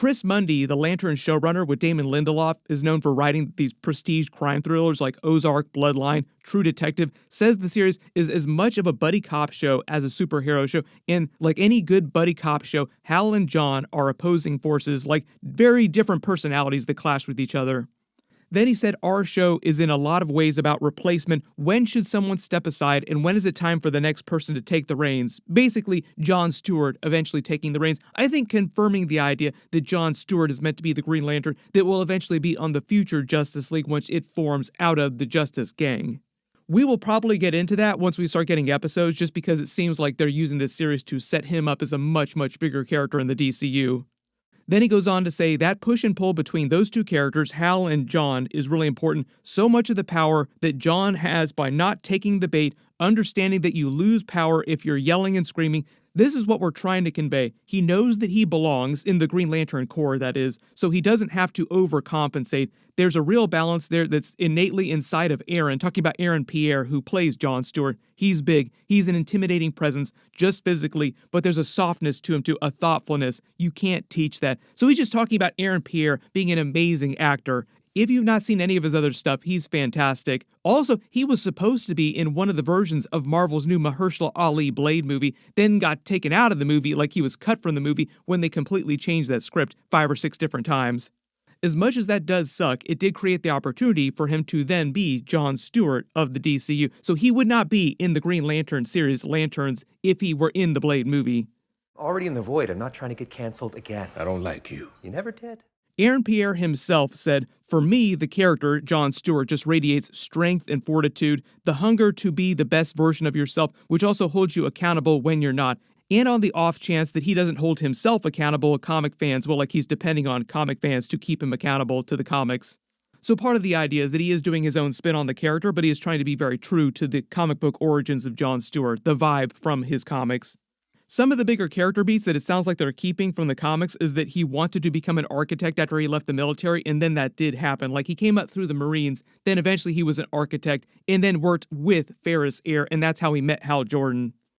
Chris Mundy, the Lantern showrunner with Damon Lindelof, is known for writing these prestige crime thrillers like Ozark, Bloodline, True Detective, says the series is as much of a buddy cop show as a superhero show, and like any good buddy cop show, Hal and John are opposing forces, like very different personalities that clash with each other. Then he said our show is in a lot of ways about replacement. When should someone step aside, and when is it time for the next person to take the reins? Basically, Jon Stewart eventually taking the reins. I think confirming the idea that Jon Stewart is meant to be the Green Lantern that will eventually be on the future Justice League once it forms out of the Justice Gang. We will probably get into that once we start getting episodes, just because it seems like they're using this series to set him up as a much, much bigger character in the DCU. Then he goes on to say that push and pull between those two characters, Hal and John, is really important. So much of the power that John has by not taking the bait, understanding that you lose power if you're yelling and screaming. This is what we're trying to convey. He knows that he belongs in the Green Lantern Corps, that is, so he doesn't have to overcompensate. There's a real balance there that's innately inside of Aaron. Talking about Aaron Pierre, who plays Jon Stewart. He's big. He's an intimidating presence, just physically, but there's a softness to him, too, a thoughtfulness. You can't teach that. So he's just talking about Aaron Pierre being an amazing actor. If you've not seen any of his other stuff, he's fantastic. Also, he was supposed to be in one of the versions of Marvel's new Mahershala Ali Blade movie, then got taken out of the movie like he was cut from the movie when they completely changed that script 5 or 6 different times. As much as that does suck, it did create the opportunity for him to then be Jon Stewart of the DCU, so he would not be in the Green Lantern series Lanterns if he were in the Blade movie. Already in the void, I'm not trying to get canceled again. I don't like you. You never did. Aaron Pierre himself said, "For me, the character, Jon Stewart, just radiates strength and fortitude, the hunger to be the best version of yourself, which also holds you accountable when you're not. And on the off chance that he doesn't hold himself accountable, comic fans, well, like he's depending on comic fans to keep him accountable to the comics." So part of the idea is that he is doing his own spin on the character, but he is trying to be very true to the comic book origins of Jon Stewart, the vibe from his comics. Some of the bigger character beats that it sounds like they're keeping from the comics is that he wanted to become an architect after he left the military, and then that did happen. Like, he came up through the Marines, then eventually he was an architect, and then worked with Ferris Air, and that's how he met Hal Jordan.